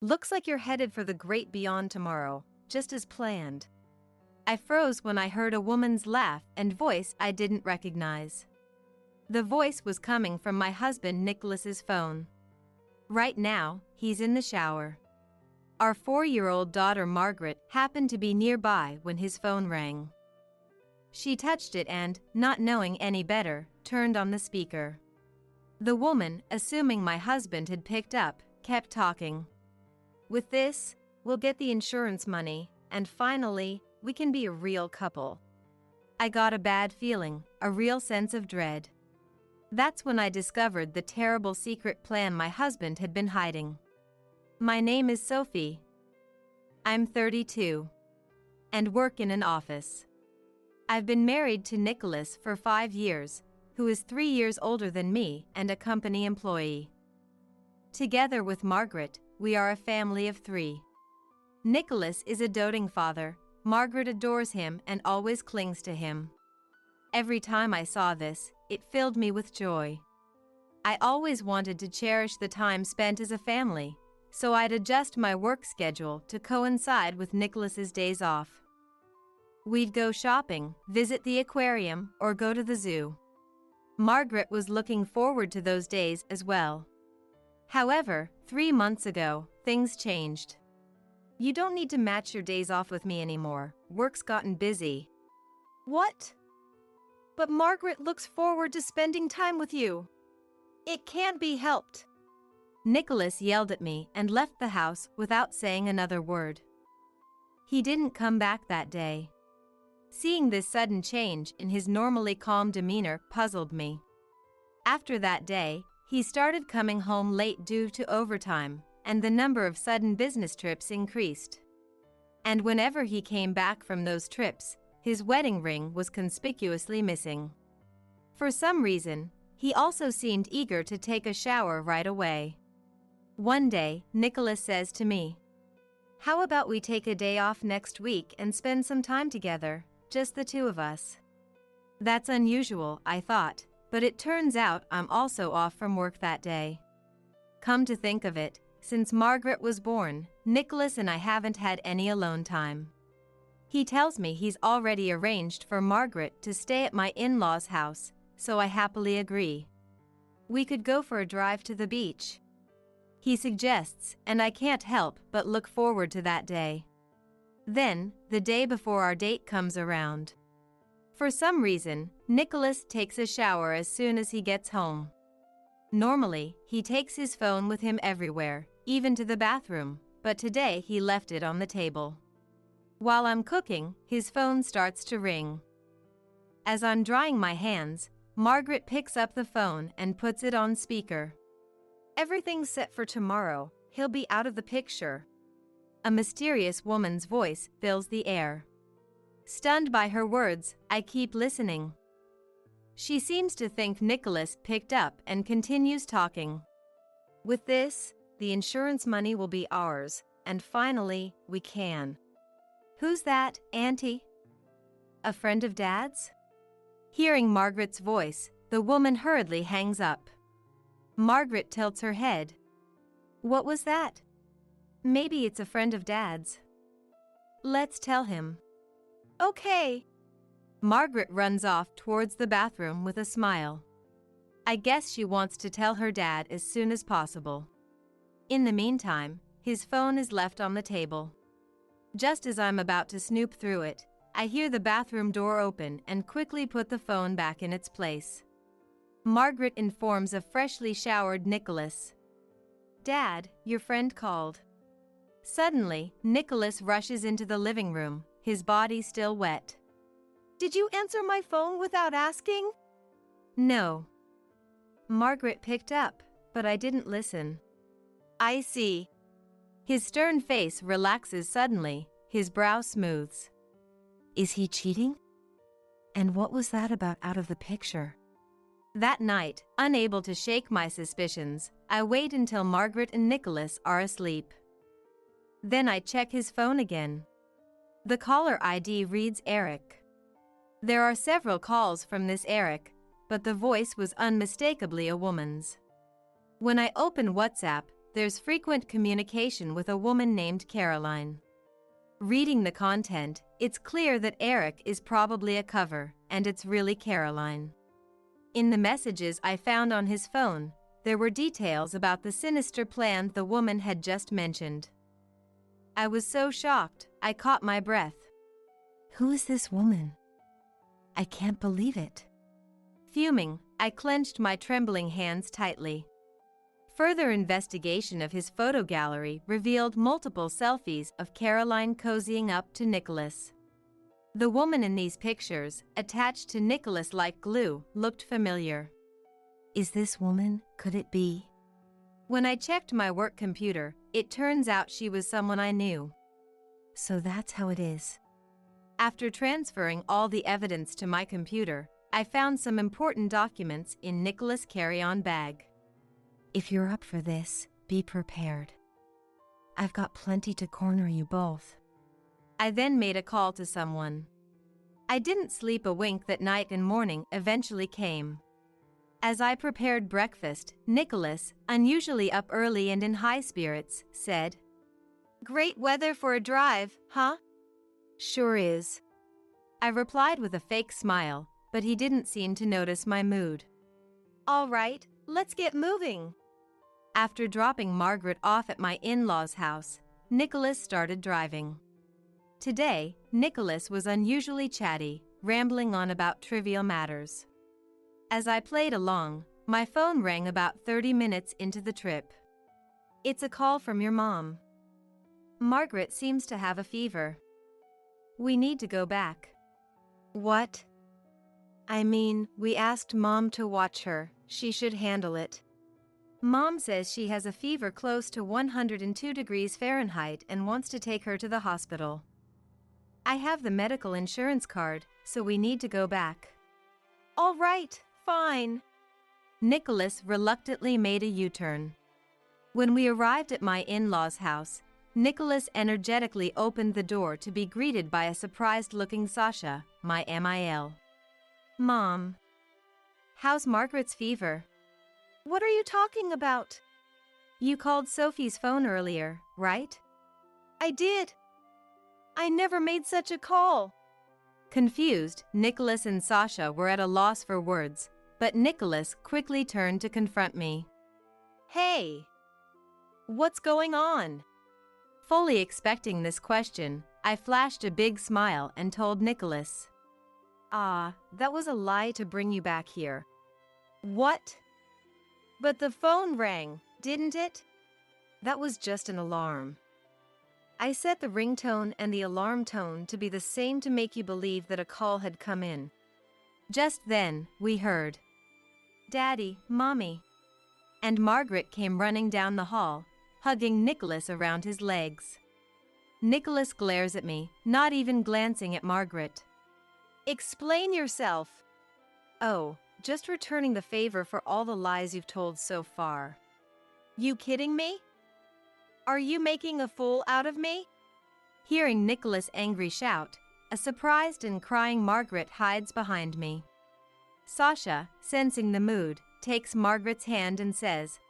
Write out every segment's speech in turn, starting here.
Looks like you're headed for the great beyond tomorrow, just as planned. I froze when I heard a woman's laugh and voice I didn't recognize. The voice was coming from my husband Nicholas's phone. Right now, he's in the shower. Our 4-year-old daughter Margaret happened to be nearby when his phone rang. She touched it and, not knowing any better, turned on the speaker. The woman, assuming my husband had picked up, kept talking. With this, we'll get the insurance money, and finally, we can be a real couple. I got a bad feeling, a real sense of dread. That's when I discovered the terrible secret plan my husband had been hiding. My name is Sophie. I'm 32 and work in an office. I've been married to Nicholas for 5 years, who is 3 years older than me and a company employee. Together with Margaret, we are a family of 3. Nicholas is a doting father. Margaret adores him and always clings to him. Every time I saw this, it filled me with joy. I always wanted to cherish the time spent as a family, so I'd adjust my work schedule to coincide with Nicholas's days off. We'd go shopping, visit the aquarium, or go to the zoo. Margaret was looking forward to those days as well. However, 3 months ago, things changed. You don't need to match your days off with me anymore. Work's gotten busy. What? But Margaret looks forward to spending time with you. It can't be helped. Nicholas yelled at me and left the house without saying another word. He didn't come back that day. Seeing this sudden change in his normally calm demeanor puzzled me. After that day, he started coming home late due to overtime, and the number of sudden business trips increased. And whenever he came back from those trips, his wedding ring was conspicuously missing. For some reason, he also seemed eager to take a shower right away. One day, Nicholas says to me, "How about we take a day off next week and spend some time together, just the 2 of us?" That's unusual, I thought, but it turns out I'm also off from work that day. Come to think of it, since Margaret was born, Nicholas and I haven't had any alone time. He tells me he's already arranged for Margaret to stay at my in-laws' house, so I happily agree. We could go for a drive to the beach, he suggests, and I can't help but look forward to that day. Then, the day before our date comes around. For some reason, Nicholas takes a shower as soon as he gets home. Normally, he takes his phone with him everywhere, even to the bathroom, but today he left it on the table. While I'm cooking, his phone starts to ring. As I'm drying my hands, Margaret picks up the phone and puts it on speaker. "Everything's set for tomorrow. He'll be out of the picture." A mysterious woman's voice fills the air. Stunned by her words, I keep listening. She seems to think Nicholas picked up and continues talking. "With this, the insurance money will be ours, and finally, we can." "Who's that, Auntie? A friend of Dad's?" Hearing Margaret's voice, the woman hurriedly hangs up. Margaret tilts her head. "What was that?" "Maybe it's a friend of Dad's." "Let's tell him." "Okay." Margaret runs off towards the bathroom with a smile. I guess she wants to tell her dad as soon as possible. In the meantime, his phone is left on the table. Just as I'm about to snoop through it, I hear the bathroom door open and quickly put the phone back in its place. Margaret informs a freshly showered Nicholas. "Dad, your friend called." Suddenly, Nicholas rushes into the living room, his body still wet. "Did you answer my phone without asking?" "No." Margaret picked up, but I didn't listen. "I see." His stern face relaxes suddenly, his brow smooths. "Is he cheating? And what was that about out of the picture?" That night, unable to shake my suspicions, I wait until Margaret and Nicholas are asleep. Then I check his phone again. The caller ID reads Eric. There are several calls from this Eric, but the voice was unmistakably a woman's. When I open WhatsApp, there's frequent communication with a woman named Caroline. Reading the content, it's clear that Eric is probably a cover, and it's really Caroline. In the messages I found on his phone, there were details about the sinister plan the woman had just mentioned. I was so shocked, I caught my breath. Who is this woman? I can't believe it. Fuming, I clenched my trembling hands tightly. Further investigation of his photo gallery revealed multiple selfies of Caroline cozying up to Nicholas. The woman in these pictures, attached to Nicholas like glue, looked familiar. Is this woman? Could it be? When I checked my work computer, it turns out she was someone I knew. So that's how it is. After transferring all the evidence to my computer, I found some important documents in Nicholas' carry-on bag. If you're up for this, be prepared. I've got plenty to corner you both. I then made a call to someone. I didn't sleep a wink that night, and morning eventually came. As I prepared breakfast, Nicholas, unusually up early and in high spirits, said, "Great weather for a drive, huh?" "Sure is." I replied with a fake smile, but he didn't seem to notice my mood. "All right, let's get moving." After dropping Margaret off at my in-laws' house, Nicholas started driving. Today, Nicholas was unusually chatty, rambling on about trivial matters. As I played along, my phone rang about 30 minutes into the trip. "It's a call from your mom. Margaret seems to have a fever. We need to go back." "What?" "I mean, we asked Mom to watch her. She should handle it. Mom says she has a fever close to 102 degrees Fahrenheit and wants to take her to the hospital. I have the medical insurance card, so we need to go back." "All right, fine." Nicholas reluctantly made a U-turn. When we arrived at my in-laws' house, Nicholas energetically opened the door to be greeted by a surprised-looking Sasha, my MIL. "Mom, how's Margaret's fever?" "What are you talking about?" "You called Sophie's phone earlier, right?" "I did. I never made such a call." Confused, Nicholas and Sasha were at a loss for words, but Nicholas quickly turned to confront me. "Hey, what's going on?" Fully expecting this question, I flashed a big smile and told Nicholas, That was a lie to bring you back here." "What?" "But the phone rang, didn't it?" "That was just an alarm. I set the ringtone and the alarm tone to be the same to make you believe that a call had come in." Just then, we heard, "Daddy, Mommy." And Margaret came running down the hall, hugging Nicholas around his legs. Nicholas glares at me, not even glancing at Margaret. "Explain yourself." "Oh, just returning the favor for all the lies you've told so far." "You kidding me? Are you making a fool out of me?" Hearing Nicholas' angry shout, a surprised and crying Margaret hides behind me. Sasha, sensing the mood, takes Margaret's hand and says,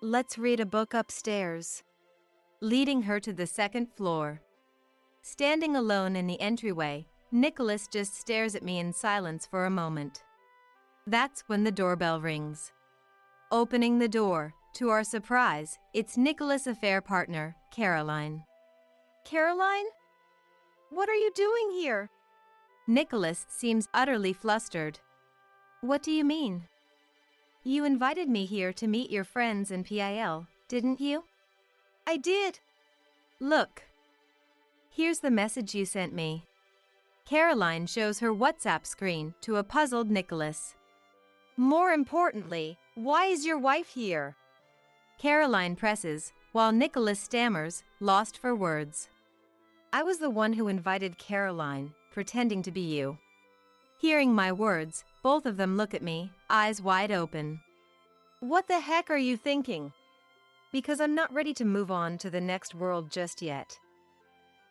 "Let's read a book upstairs," leading her to the second floor. Standing alone in the entryway, Nicholas just stares at me in silence for a moment. That's when the doorbell rings. Opening the door, to our surprise, it's Nicholas' affair partner, Caroline. "Caroline? What are you doing here?" Nicholas seems utterly flustered. "What do you mean?" "You invited me here to meet your friends in PIL, didn't you?" "I did." "Look. Here's the message you sent me." Caroline shows her WhatsApp screen to a puzzled Nicholas. "More importantly, why is your wife here?" Caroline presses, while Nicholas stammers, lost for words. "I was the one who invited Caroline, pretending to be you." Hearing my words, both of them look at me, eyes wide open. "What the heck are you thinking?" "Because I'm not ready to move on to the next world just yet."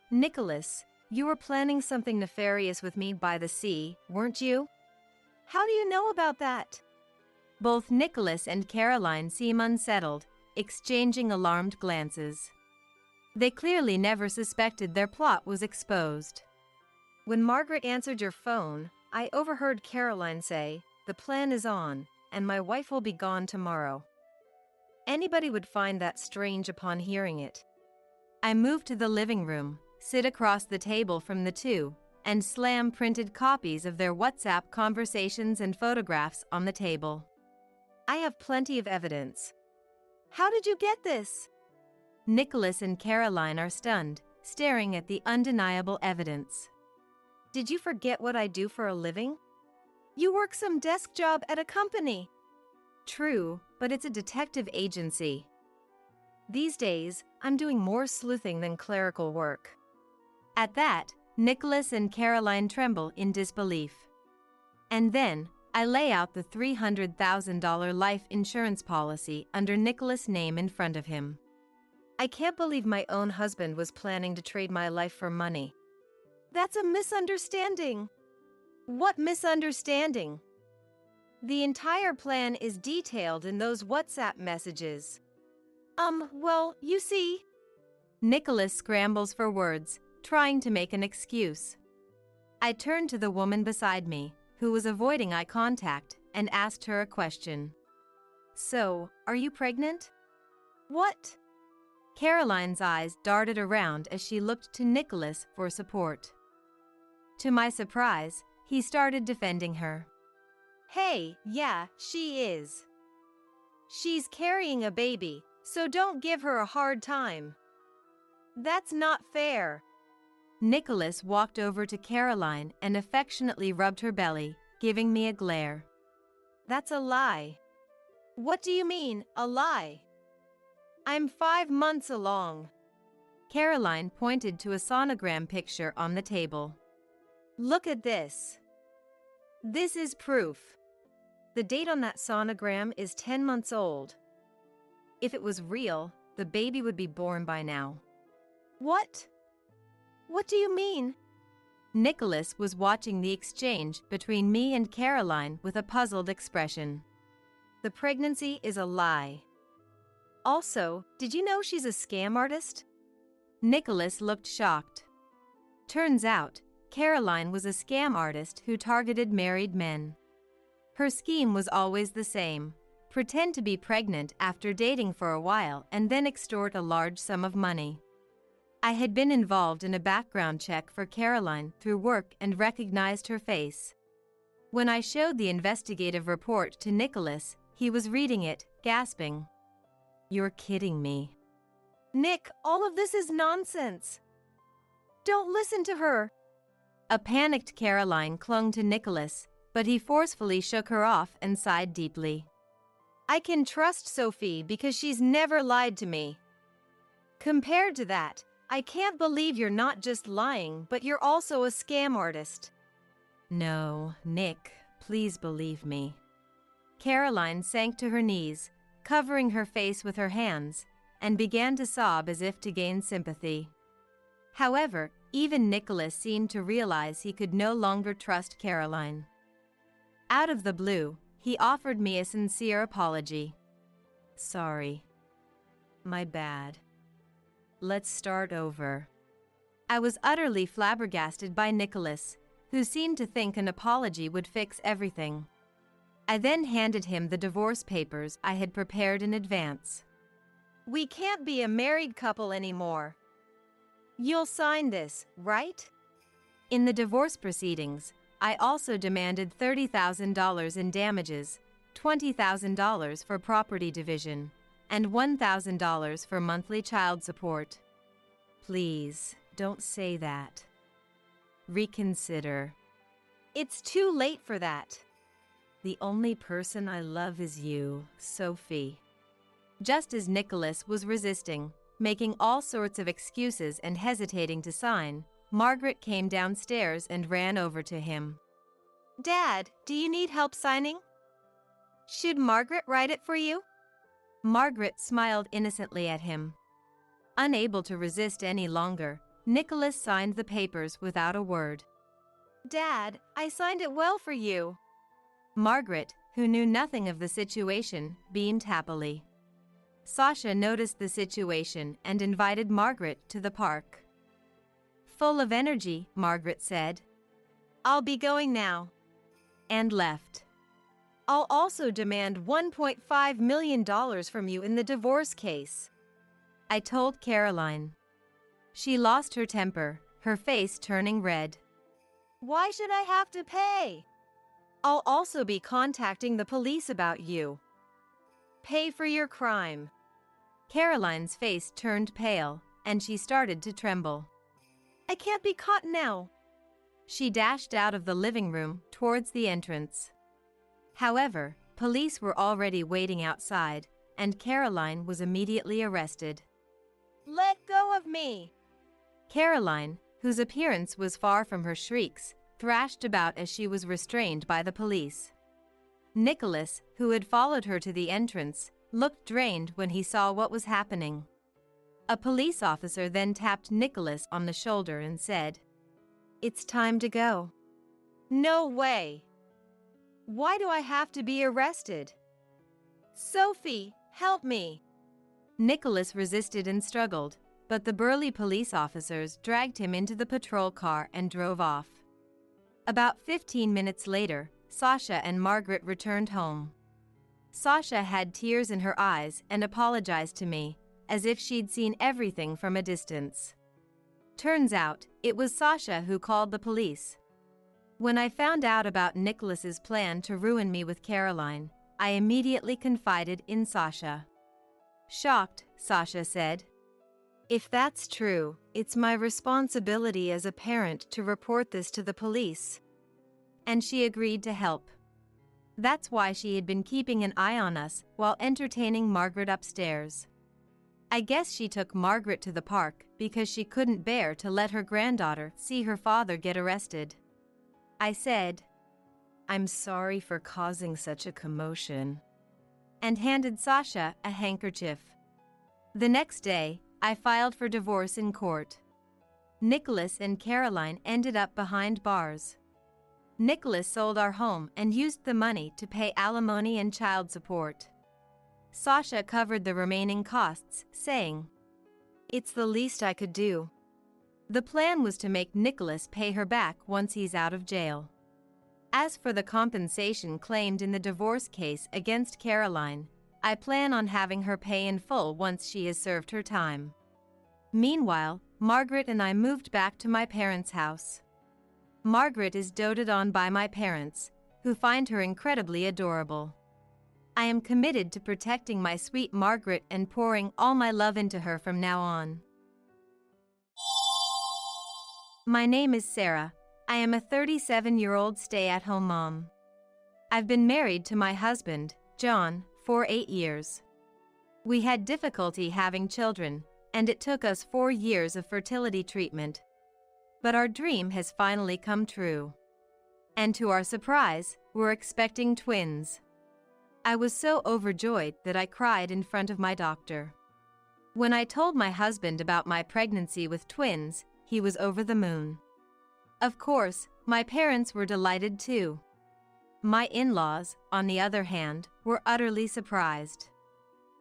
"Nicholas, you were planning something nefarious with me by the sea, weren't you?" "How do you know about that?" Both Nicholas and Caroline seem unsettled, exchanging alarmed glances. They clearly never suspected their plot was exposed. When Margaret answered your phone, I overheard Caroline say, "The plan is on, and my wife will be gone tomorrow." Anybody would find that strange upon hearing it. I moved to the living room, sit across the table from the two, and slam printed copies of their WhatsApp conversations and photographs on the table. I have plenty of evidence. How did you get this? Nicholas and Caroline are stunned, staring at the undeniable evidence. Did you forget what I do for a living? You work some desk job at a company. True, but it's a detective agency. These days, I'm doing more sleuthing than clerical work. At that, Nicholas and Caroline tremble in disbelief. And then, I lay out the $300,000 life insurance policy under Nicholas' name in front of him. I can't believe my own husband was planning to trade my life for money. That's a misunderstanding. What misunderstanding? The entire plan is detailed in those WhatsApp messages. Well, you see. Nicholas scrambles for words, trying to make an excuse. I turned to the woman beside me, who was avoiding eye contact, and asked her a question. So, are you pregnant? What? Caroline's eyes darted around as she looked to Nicholas for support. To my surprise, he started defending her. Hey, yeah, she is. She's carrying a baby, so don't give her a hard time. That's not fair. Nicholas walked over to Caroline and affectionately rubbed her belly, giving me a glare. That's a lie. What do you mean, a lie? I'm 5 months along. Caroline pointed to a sonogram picture on the table. Look at this. This is proof. The date on that sonogram is 10 months old. If it was real, the baby would be born by now. What? What do you mean? Nicholas was watching the exchange between me and Caroline with a puzzled expression. The pregnancy is a lie. Also, did you know she's a scam artist? Nicholas looked shocked. Turns out, Caroline was a scam artist who targeted married men. Her scheme was always the same: pretend to be pregnant after dating for a while and then extort a large sum of money. I had been involved in a background check for Caroline through work and recognized her face. When I showed the investigative report to Nicholas, he was reading it, gasping. You're kidding me. Nick, all of this is nonsense. Don't listen to her. A panicked Caroline clung to Nicholas, but he forcefully shook her off and sighed deeply. I can trust Sophie because she's never lied to me. Compared to that, I can't believe you're not just lying, but you're also a scam artist. No, Nick, please believe me. Caroline sank to her knees, covering her face with her hands, and began to sob as if to gain sympathy. However, even Nicholas seemed to realize he could no longer trust Caroline. Out of the blue, he offered me a sincere apology. Sorry. My bad. Let's start over. I was utterly flabbergasted by Nicholas, who seemed to think an apology would fix everything. I then handed him the divorce papers I had prepared in advance. We can't be a married couple anymore. You'll sign this, right? In the divorce proceedings, I also demanded $30,000 in damages, $20,000 for property division, and $1,000 for monthly child support. Please, don't say that. Reconsider. It's too late for that. The only person I love is you, Sophie. Just as Nicholas was resisting, making all sorts of excuses and hesitating to sign, Margaret came downstairs and ran over to him. Dad, do you need help signing? Should Margaret write it for you? Margaret smiled innocently at him. Unable to resist any longer, Nicholas signed the papers without a word. Dad, I signed it well for you. Margaret, who knew nothing of the situation, beamed happily. Sasha noticed the situation and invited Margaret to the park. Full of energy, Margaret said, "I'll be going now," and left. "I'll also demand $1.5 million from you in the divorce case," I told Caroline. She lost her temper, her face turning red. "Why should I have to pay? I'll also be contacting the police about you. Pay for your crime." Caroline's face turned pale, and she started to tremble. "I can't be caught now." She dashed out of the living room towards the entrance. However, police were already waiting outside, and Caroline was immediately arrested. "Let go of me!" Caroline, whose appearance was far from her shrieks, thrashed about as she was restrained by the police. Nicholas, who had followed her to the entrance, looked drained when he saw what was happening. A police officer then tapped Nicholas on the shoulder and said, "It's time to go." "No way! Why do I have to be arrested? Sophie, help me!" Nicholas resisted and struggled, but the burly police officers dragged him into the patrol car and drove off. About 15 minutes later, Sasha and Margaret returned home. Sasha had tears in her eyes and apologized to me, as if she'd seen everything from a distance. Turns out, it was Sasha who called the police. When I found out about Nicholas's plan to ruin me with Caroline, I immediately confided in Sasha. Shocked, Sasha said, "If that's true, it's my responsibility as a parent to report this to the police." And she agreed to help. That's why she had been keeping an eye on us while entertaining Margaret upstairs. I guess she took Margaret to the park because she couldn't bear to let her granddaughter see her father get arrested. I said, "I'm sorry for causing such a commotion," and handed Sasha a handkerchief. The next day, I filed for divorce in court. Nicholas and Caroline ended up behind bars. Nicholas sold our home and used the money to pay alimony and child support. Sasha covered the remaining costs, saying, "It's the least I could do." The plan was to make Nicholas pay her back once he's out of jail. As for the compensation claimed in the divorce case against Caroline, I plan on having her pay in full once she has served her time. Meanwhile, Margaret and I moved back to my parents' house. Margaret is doted on by my parents, who find her incredibly adorable. I am committed to protecting my sweet Margaret and pouring all my love into her from now on. My name is Sarah. I am a 37-year-old stay-at-home mom. I've been married to my husband, John, for 8 years. We had difficulty having children, and it took us 4 years of fertility treatment. But our dream has finally come true. And to our surprise, we're expecting twins. I was so overjoyed that I cried in front of my doctor. When I told my husband about my pregnancy with twins, he was over the moon. Of course, my parents were delighted too. My in-laws, on the other hand, were utterly surprised.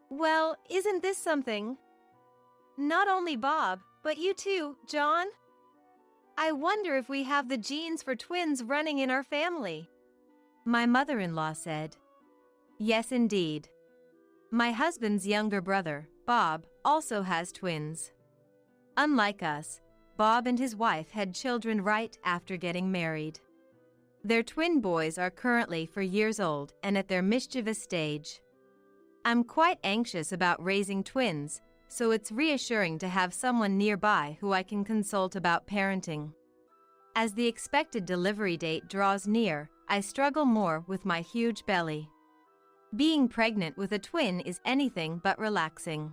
"Well, isn't this something? Not only Bob, but you too, John? I wonder if we have the genes for twins running in our family," my mother-in-law said. Yes, indeed. My husband's younger brother, Bob, also has twins. Unlike us, Bob and his wife had children right after getting married. Their twin boys are currently 4 years old and at their mischievous stage. I'm quite anxious about raising twins, so it's reassuring to have someone nearby who I can consult about parenting. As the expected delivery date draws near, I struggle more with my huge belly. Being pregnant with a twin is anything but relaxing.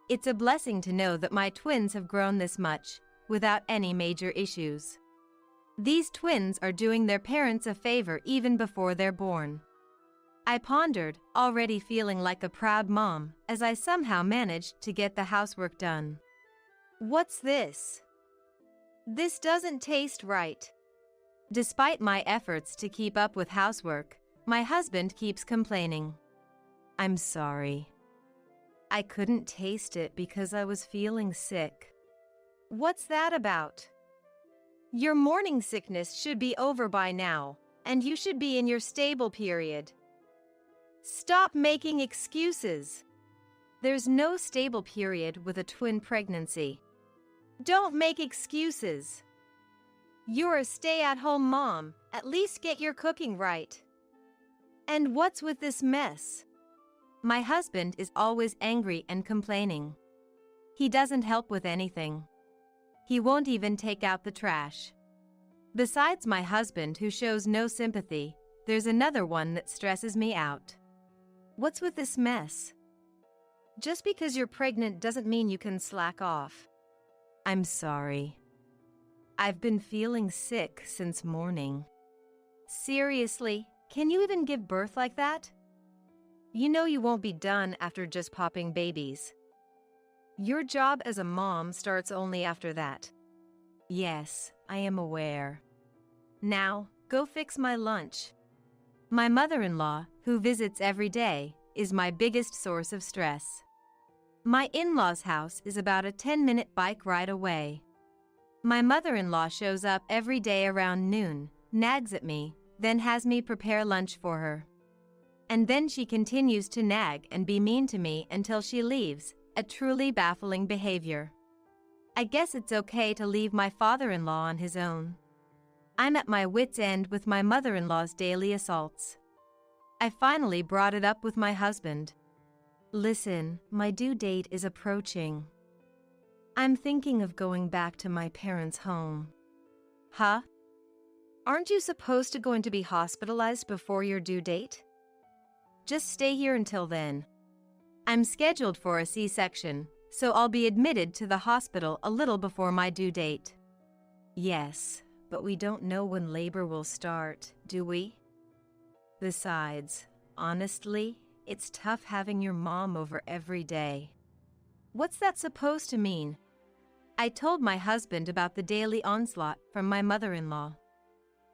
It's a blessing to know that my twins have grown this much, without any major issues. These twins are doing their parents a favor even before they're born. I pondered, already feeling like a proud mom, as I somehow managed to get the housework done. What's this? This doesn't taste right. Despite my efforts to keep up with housework, my husband keeps complaining. I'm sorry. I couldn't taste it because I was feeling sick. What's that about? Your morning sickness should be over by now, and you should be in your stable period. Stop making excuses. There's no stable period with a twin pregnancy. Don't make excuses. You're a stay-at-home mom. At least get your cooking right. And what's with this mess? My husband is always angry and complaining. He doesn't help with anything. He won't even take out the trash. Besides my husband, who shows no sympathy, there's another one that stresses me out. What's with this mess? Just because you're pregnant doesn't mean you can slack off. I'm sorry. I've been feeling sick since morning. Seriously, can you even give birth like that? You know you won't be done after just popping babies. Your job as a mom starts only after that. Yes, I am aware. Now, go fix my lunch. My mother-in-law, who visits every day, is my biggest source of stress. My in-laws' house is about a 10-minute bike ride away. My mother-in-law shows up every day around noon, nags at me, then has me prepare lunch for her. And then she continues to nag and be mean to me until she leaves, a truly baffling behavior. I guess it's okay to leave my father-in-law on his own. I'm at my wit's end with my mother-in-law's daily assaults. I finally brought it up with my husband. Listen, my due date is approaching. I'm thinking of going back to my parents' home. Huh? Aren't you supposed to going to be hospitalized before your due date? Just stay here until then. I'm scheduled for a C-section, so I'll be admitted to the hospital a little before my due date. Yes, but we don't know when labor will start, do we? Besides, honestly, it's tough having your mom over every day. What's that supposed to mean? I told my husband about the daily onslaught from my mother-in-law.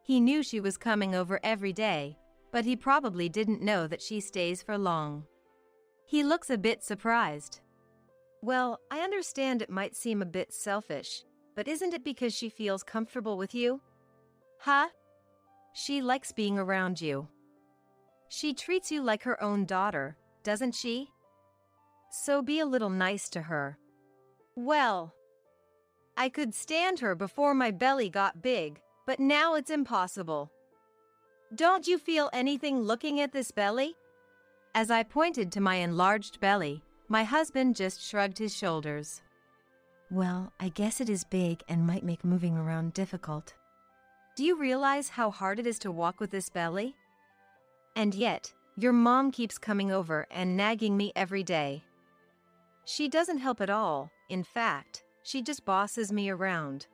He knew she was coming over every day, but he probably didn't know that she stays for long. He looks a bit surprised. Well, I understand it might seem a bit selfish, but isn't it because she feels comfortable with you? Huh? She likes being around you. She treats you like her own daughter, doesn't she? So be a little nice to her. Well, I could stand her before my belly got big, but now it's impossible. Don't you feel anything looking at this belly? As I pointed to my enlarged belly, my husband just shrugged his shoulders. Well, I guess it is big and might make moving around difficult. Do you realize how hard it is to walk with this belly? And yet, your mom keeps coming over and nagging me every day. She doesn't help at all. In fact, she just bosses me around.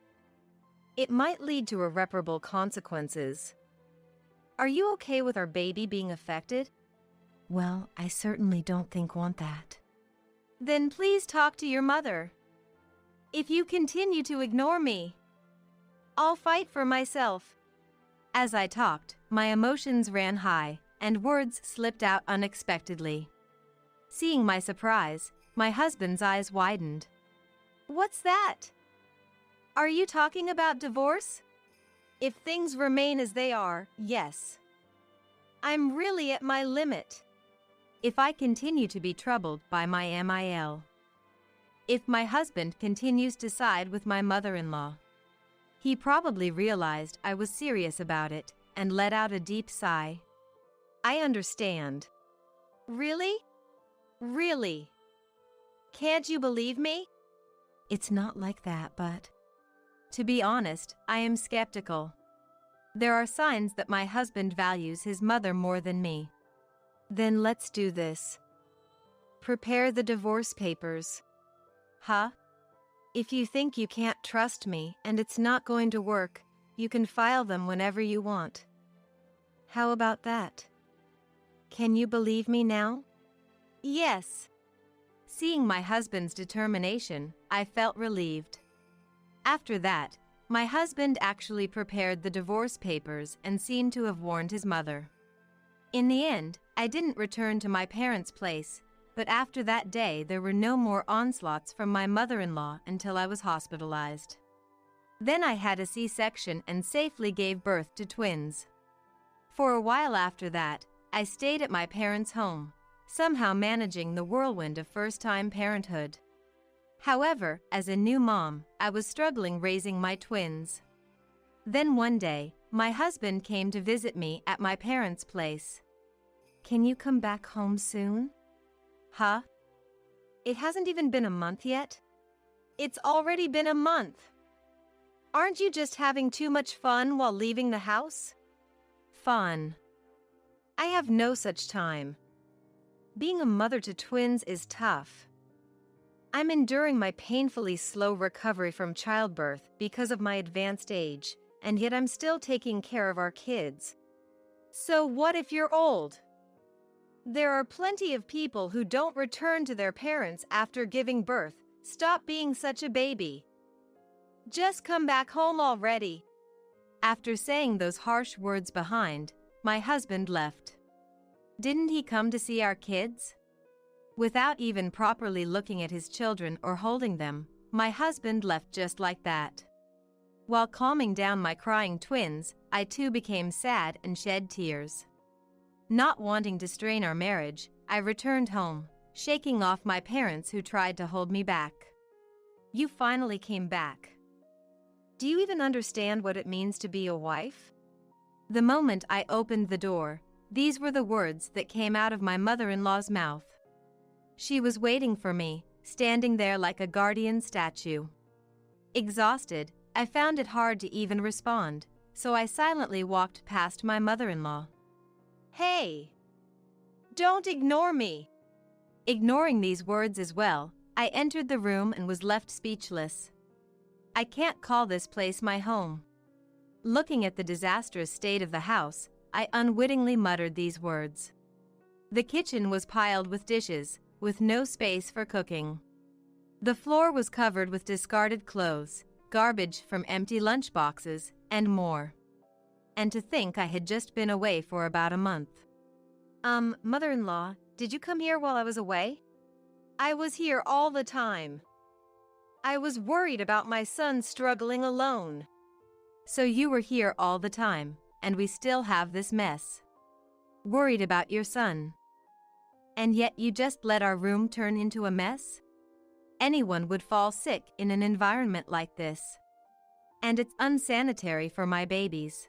It might lead to irreparable consequences. Are you okay with our baby being affected? Well, I certainly don't want that. Then please talk to your mother. If you continue to ignore me, I'll fight for myself. As I talked, my emotions ran high, and words slipped out unexpectedly. Seeing my surprise, my husband's eyes widened. What's that? Are you talking about divorce? If things remain as they are, yes. I'm really at my limit. If I continue to be troubled by my MIL. If my husband continues to side with my mother-in-law. He probably realized I was serious about it and let out a deep sigh. I understand. Really? Really? Can't you believe me? It's not like that, but... To be honest, I am skeptical. There are signs that my husband values his mother more than me. Then let's do this. Prepare the divorce papers. Huh? If you think you can't trust me and it's not going to work, you can file them whenever you want. How about that? Can you believe me now? Yes. Seeing my husband's determination, I felt relieved. After that, my husband actually prepared the divorce papers and seemed to have warned his mother. In the end, I didn't return to my parents' place, but after that day there were no more onslaughts from my mother-in-law until I was hospitalized. Then I had a C-section and safely gave birth to twins. For a while after that, I stayed at my parents' home, somehow managing the whirlwind of first-time parenthood. However, as a new mom, I was struggling raising my twins. Then one day, my husband came to visit me at my parents' place. "Can you come back home soon?" "Huh? It hasn't even been a month yet?" "It's already been a month. Aren't you just having too much fun while leaving the house?" "Fun? I have no such time. Being a mother to twins is tough. I'm enduring my painfully slow recovery from childbirth because of my advanced age, and yet I'm still taking care of our kids." "So what if you're old? There are plenty of people who don't return to their parents after giving birth. Stop being such a baby. Just come back home already." After saying those harsh words behind, my husband left. Didn't he come to see our kids? Without even properly looking at his children or holding them, my husband left just like that. While calming down my crying twins, I too became sad and shed tears. Not wanting to strain our marriage, I returned home, shaking off my parents who tried to hold me back. "You finally came back. Do you even understand what it means to be a wife?" The moment I opened the door, these were the words that came out of my mother-in-law's mouth. She was waiting for me, standing there like a guardian statue. Exhausted, I found it hard to even respond, so I silently walked past my mother-in-law. "Hey! Don't ignore me!" Ignoring these words as well, I entered the room and was left speechless. I can't call this place my home. Looking at the disastrous state of the house, I unwittingly muttered these words. The kitchen was piled with dishes, with no space for cooking. The floor was covered with discarded clothes, garbage from empty lunchboxes, and more. And to think I had just been away for about a month. Mother-in-law, did you come here while I was away?" "I was here all the time. I was worried about my son struggling alone." "So you were here all the time, and we still have this mess. Worried about your son. And yet you just let our room turn into a mess? Anyone would fall sick in an environment like this. And it's unsanitary for my babies.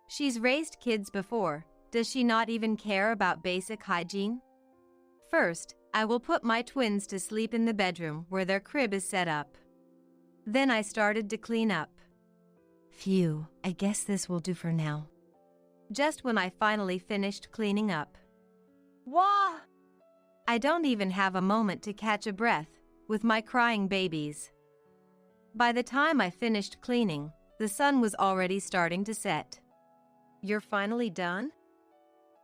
She's raised kids before, does she not even care about basic hygiene? First, I will put my twins to sleep in the bedroom where their crib is set up. Then I started to clean up. Phew, I guess this will do for now." Just when I finally finished cleaning up. Wah! I don't even have a moment to catch a breath with my crying babies. By the time I finished cleaning, the sun was already starting to set. "You're finally done?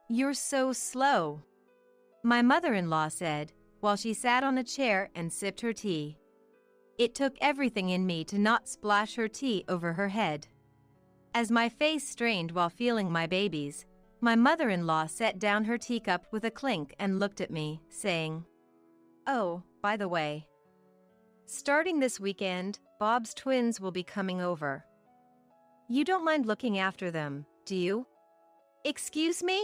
You're so slow," my mother-in-law said, while she sat on a chair and sipped her tea. It took everything in me to not splash her tea over her head. As my face strained while feeling my babies, my mother-in-law set down her teacup with a clink and looked at me, saying, "Oh, by the way, starting this weekend, Bob's twins will be coming over. You don't mind looking after them, do you?" "Excuse me?"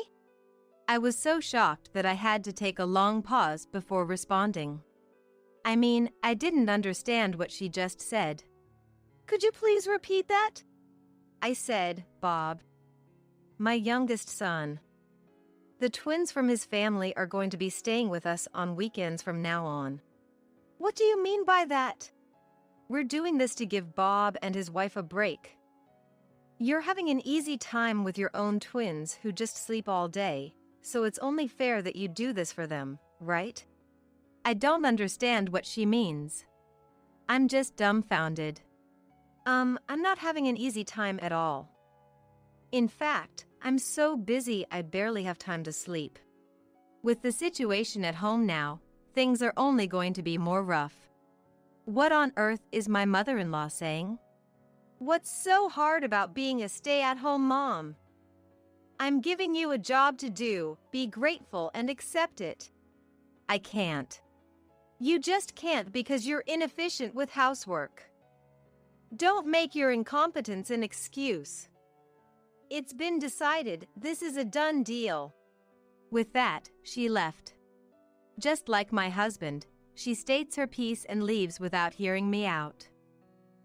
I was so shocked that I had to take a long pause before responding. I mean, I didn't understand what she just said. "Could you please repeat that?" I said, "Bob, my youngest son. The twins from his family are going to be staying with us on weekends from now on." "What do you mean by that?" "We're doing this to give Bob and his wife a break. You're having an easy time with your own twins who just sleep all day, so it's only fair that you do this for them, right?" I don't understand what she means. I'm just dumbfounded. I'm not having an easy time at all. In fact, I'm so busy I barely have time to sleep. With the situation at home now, things are only going to be more rough. What on earth is my mother-in-law saying? What's so hard about being a stay-at-home mom? I'm giving you a job to do, be grateful and accept it. I can't. You just can't because you're inefficient with housework. Don't make your incompetence an excuse. It's been decided, this is a done deal. With that, she left. Just like my husband, she states her piece and leaves without hearing me out.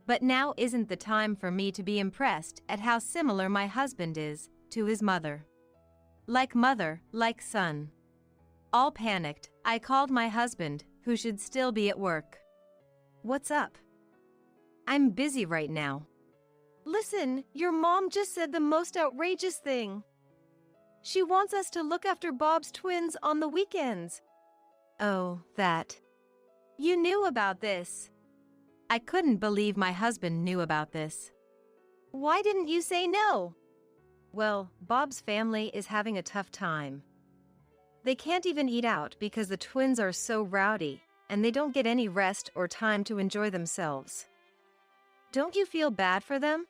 But now isn't the time for me to be impressed at how similar my husband is to his mother. Like mother, like son. All panicked, I called my husband, who should still be at work. What's up? I'm busy right now. Listen, your mom just said the most outrageous thing. She wants us to look after Bob's twins on the weekends. Oh, that. You knew about this. I couldn't believe my husband knew about this. Why didn't you say no? Well, Bob's family is having a tough time. They can't even eat out because the twins are so rowdy, and they don't get any rest or time to enjoy themselves. Don't you feel bad for them?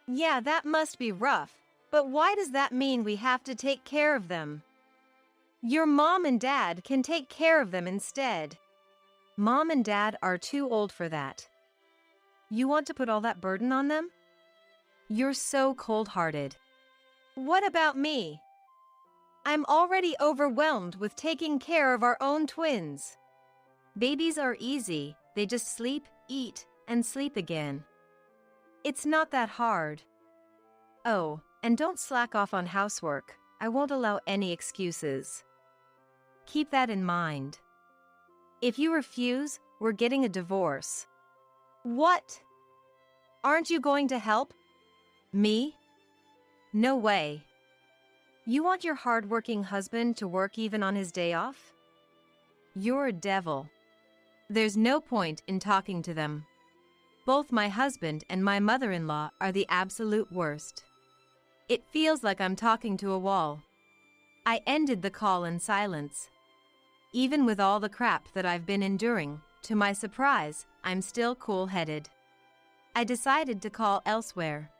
Yeah, that must be rough, but why does that mean we have to take care of them? Your mom and dad can take care of them instead. Mom and dad are too old for that. You want to put all that burden on them? You're so cold-hearted. What about me? I'm already overwhelmed with taking care of our own twins. Babies are easy, they just sleep, eat, and sleep again. It's not that hard. Oh, and don't slack off on housework. I won't allow any excuses. Keep that in mind. If you refuse, we're getting a divorce. What? Aren't you going to help? Me? No way. You want your hard-working husband to work even on his day off? You're a devil. There's no point in talking to them. Both my husband and my mother-in-law are the absolute worst. It feels like I'm talking to a wall. I ended the call in silence. Even with all the crap that I've been enduring, to my surprise, I'm still cool-headed. I decided to call elsewhere.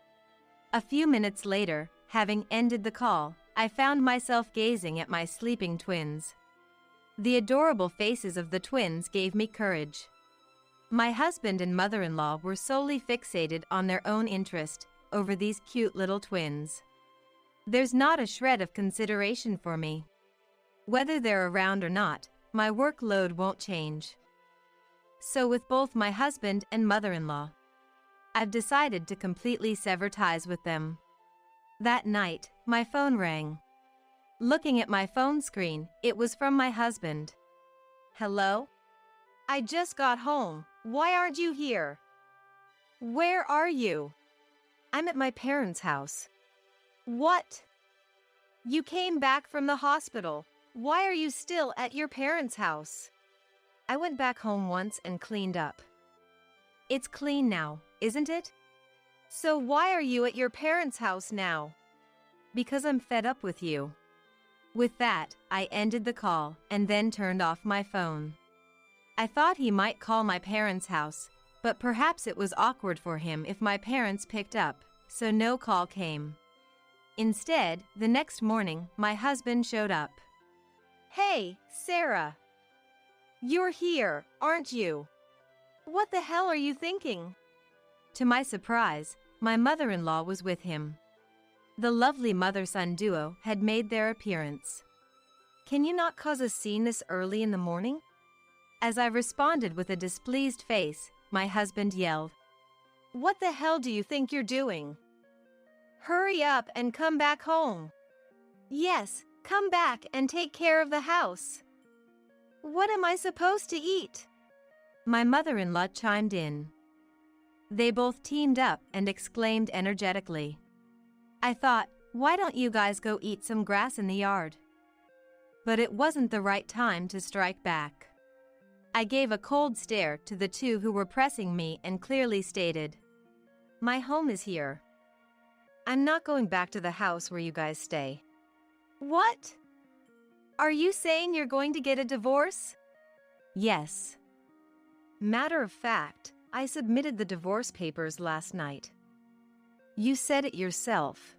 A few minutes later, having ended the call, I found myself gazing at my sleeping twins. The adorable faces of the twins gave me courage. My husband and mother-in-law were solely fixated on their own interest over these cute little twins. There's not a shred of consideration for me. Whether they're around or not, my workload won't change. So with both my husband and mother-in-law, I've decided to completely sever ties with them. That night, my phone rang. Looking at my phone screen, it was from my husband. Hello? I just got home. Why aren't you here? Where are you? I'm at my parents' house. What? You came back from the hospital. Why are you still at your parents' house? I went back home once and cleaned up. It's clean now, isn't it? So why are you at your parents' house now? Because I'm fed up with you. With that, I ended the call and then turned off my phone. I thought he might call my parents' house, but perhaps it was awkward for him if my parents picked up, so no call came. Instead, the next morning, my husband showed up. Hey, Sarah. You're here, aren't you? What the hell are you thinking? To my surprise, my mother-in-law was with him. The lovely mother-son duo had made their appearance. Can you not cause a scene this early in the morning? As I responded with a displeased face, my husband yelled, What the hell do you think you're doing? Hurry up and come back home. Yes, come back and take care of the house. What am I supposed to eat? My mother-in-law chimed in. They both teamed up and exclaimed energetically. I thought, why don't you guys go eat some grass in the yard? But it wasn't the right time to strike back. I gave a cold stare to the two who were pressing me and clearly stated, My home is here. I'm not going back to the house where you guys stay. What? Are you saying you're going to get a divorce? Yes. Matter of fact, I submitted the divorce papers last night. You said it yourself.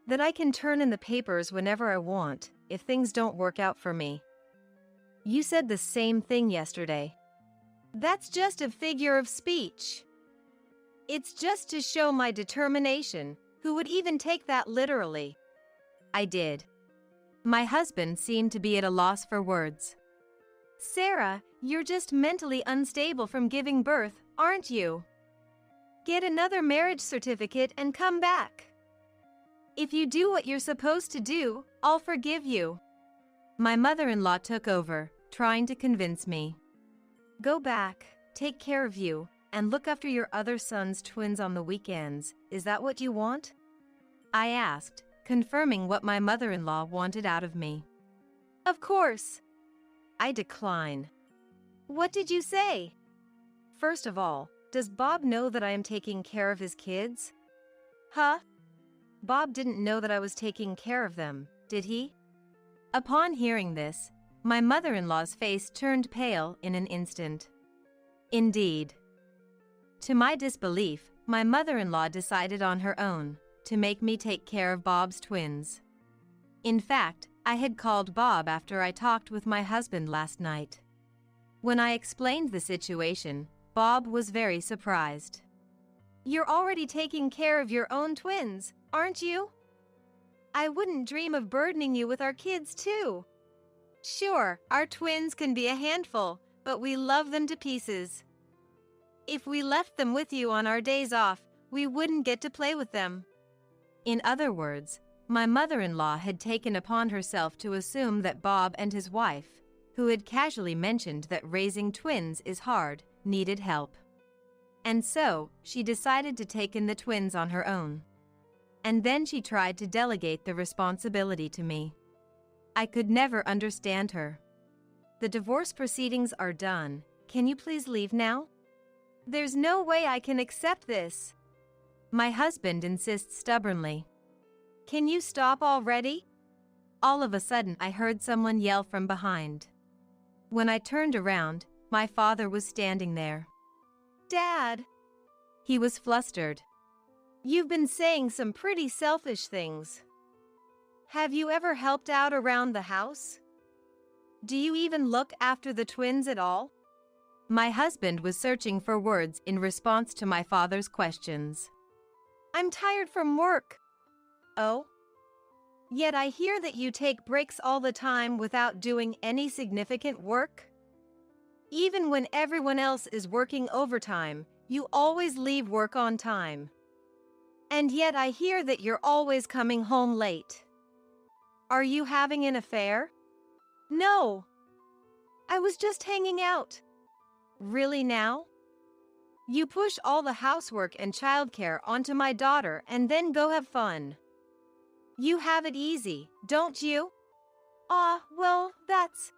That I can turn in the papers whenever I want, if things don't work out for me. You said the same thing yesterday. That's just a figure of speech. It's just to show my determination. Who would even take that literally? I did. My husband seemed to be at a loss for words. Sarah, you're just mentally unstable from giving birth, aren't you? Get another marriage certificate and come back. If you do what you're supposed to do, I'll forgive you. My mother-in-law took over, trying to convince me. Go back, take care of you, and look after your other son's twins on the weekends. Is that what you want? I asked, confirming what my mother-in-law wanted out of me. Of course. I decline. What did you say? First of all, does Bob know that I am taking care of his kids? Huh? Bob didn't know that I was taking care of them, did he? Upon hearing this, my mother-in-law's face turned pale in an instant. Indeed. To my disbelief, my mother-in-law decided on her own to make me take care of Bob's twins. In fact, I had called Bob after I talked with my husband last night. When I explained the situation, Bob was very surprised. You're already taking care of your own twins, aren't you? I wouldn't dream of burdening you with our kids too. Sure, our twins can be a handful, but we love them to pieces. If we left them with you on our days off, we wouldn't get to play with them. In other words, my mother-in-law had taken upon herself to assume that Bob and his wife, who had casually mentioned that raising twins is hard, needed help. And so, she decided to take in the twins on her own. And then she tried to delegate the responsibility to me. I could never understand her. The divorce proceedings are done. Can you please leave now? There's no way I can accept this. My husband insists stubbornly. Can you stop already? All of a sudden, I heard someone yell from behind. When I turned around, my father was standing there. Dad! He was flustered. You've been saying some pretty selfish things. Have you ever helped out around the house? Do you even look after the twins at all? My husband was searching for words in response to my father's questions. I'm tired from work. Oh? Yet I hear that you take breaks all the time without doing any significant work? Even when everyone else is working overtime, you always leave work on time. And yet I hear that you're always coming home late. Are you having an affair? No. I was just hanging out. Really now? You push all the housework and childcare onto my daughter and then go have fun. You have it easy, don't you? Well, that's...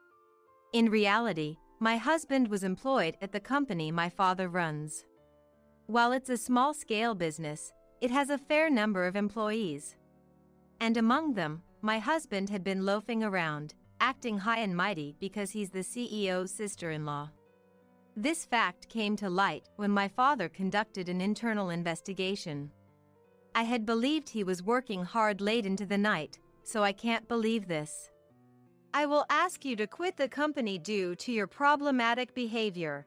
In reality, my husband was employed at the company my father runs. While it's a small-scale business, it has a fair number of employees. And among them, my husband had been loafing around, acting high and mighty because he's the CEO's sister-in-law. This fact came to light when my father conducted an internal investigation. I had believed he was working hard late into the night, so I can't believe this. I will ask you to quit the company due to your problematic behavior.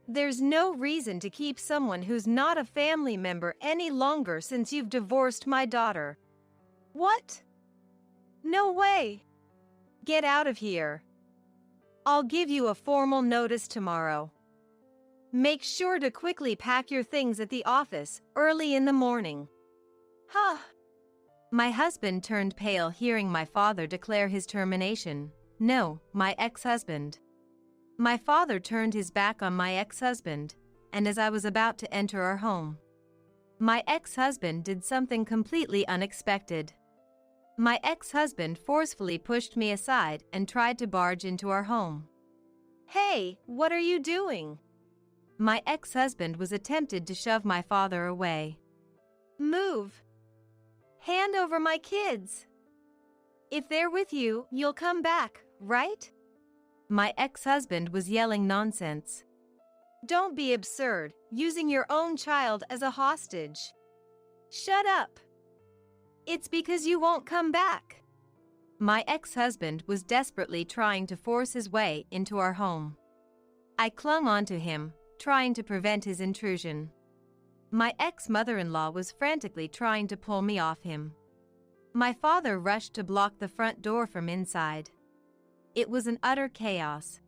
There's no reason to keep someone who's not a family member any longer since you've divorced my daughter. What? No way. Get out of here. I'll give you a formal notice tomorrow. Make sure to quickly pack your things at the office early in the morning. Huh. My husband turned pale hearing my father declare his termination. No, my ex-husband. My father turned his back on my ex-husband, and as I was about to enter our home, my ex-husband did something completely unexpected. My ex-husband forcefully pushed me aside and tried to barge into our home. Hey, what are you doing? My ex-husband was attempted to shove my father away. Move. Hand over my kids. If they're with you, you'll come back, right? My ex-husband was yelling nonsense. Don't be absurd, using your own child as a hostage. Shut up. It's because you won't come back. My ex-husband was desperately trying to force his way into our home. I clung onto him, trying to prevent his intrusion. My ex-mother-in-law was frantically trying to pull me off him. My father rushed to block the front door from inside. It was an utter chaos.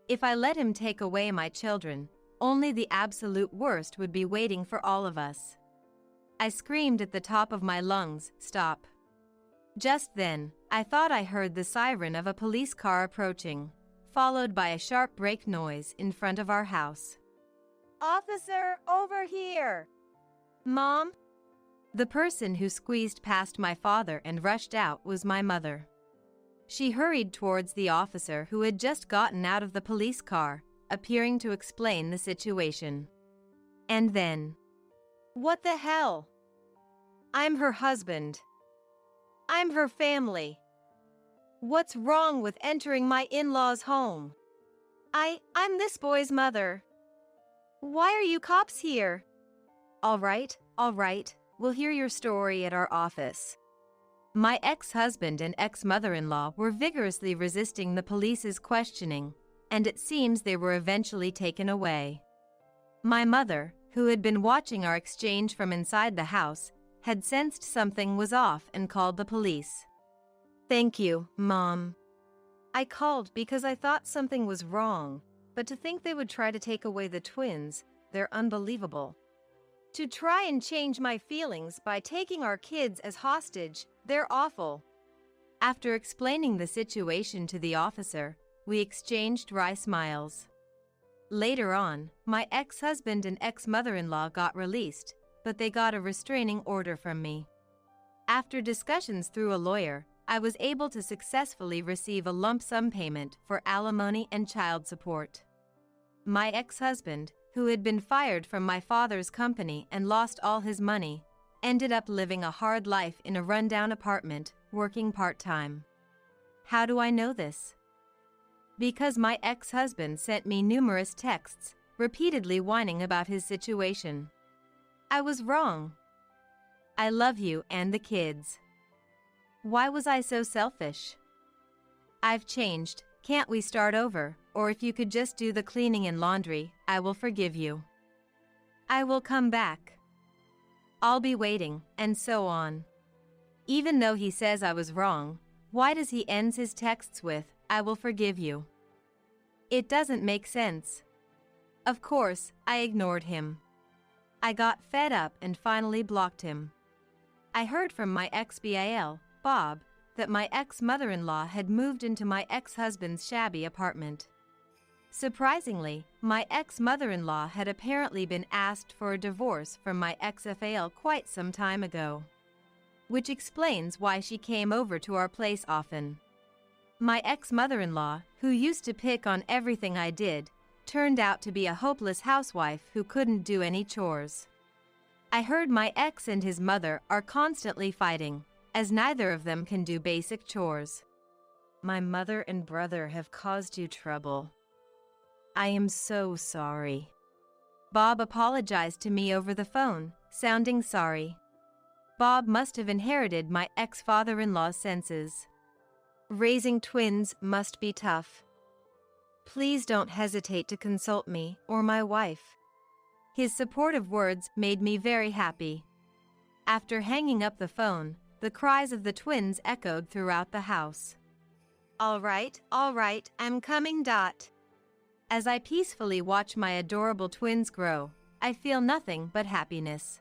If I let him take away my children, only the absolute worst would be waiting for all of us. I screamed at the top of my lungs, "Stop!" Just then, I thought I heard the siren of a police car approaching, followed by a sharp brake noise in front of our house. "Officer, over here!" "Mom?" The person who squeezed past my father and rushed out was my mother. She hurried towards the officer who had just gotten out of the police car, appearing to explain the situation. And then, "What the hell? I'm her husband. I'm her family. What's wrong with entering my in-laws' home? I'm this boy's mother. Why are you cops here?" All right, we'll hear your story at our office." My ex-husband and ex-mother-in-law were vigorously resisting the police's questioning, and it seems they were eventually taken away. My mother, who had been watching our exchange from inside the house, had sensed something was off and called the police. "Thank you, Mom. I called because I thought something was wrong, but to think they would try to take away the twins, they're unbelievable. To try and change my feelings by taking our kids as hostage, they're awful." After explaining the situation to the officer, we exchanged wry smiles. Later on, my ex-husband and ex-mother-in-law got released, but they got a restraining order from me. After discussions through a lawyer, I was able to successfully receive a lump sum payment for alimony and child support. My ex-husband, who had been fired from my father's company and lost all his money, ended up living a hard life in a rundown apartment, working part-time. How do I know this? Because my ex-husband sent me numerous texts, repeatedly whining about his situation. I was wrong. I love you and the kids. Why was I so selfish? I've changed. Can't we start over? Or if you could just do the cleaning and laundry, I will forgive you. I will come back. I'll be waiting, and so on. Even though he says I was wrong, why does he end his texts with, "I will forgive you"? It doesn't make sense. Of course, I ignored him. I got fed up and finally blocked him. I heard from my ex-BAL, Bob, that my ex-mother-in-law had moved into my ex-husband's shabby apartment. Surprisingly, my ex-mother-in-law had apparently been asked for a divorce from my ex-FAL quite some time ago. Which explains why she came over to our place often. My ex-mother-in-law, who used to pick on everything I did, turned out to be a hopeless housewife who couldn't do any chores. I heard my ex and his mother are constantly fighting, as neither of them can do basic chores. My mother and brother have caused you trouble. I am so sorry. Bob apologized to me over the phone, sounding sorry. Bob must have inherited my ex-father-in-law's senses. Raising twins must be tough. Please don't hesitate to consult me or my wife. His supportive words made me very happy. After hanging up the phone, the cries of the twins echoed throughout the house. All right, I'm coming. As I peacefully watch my adorable twins grow, I feel nothing but happiness.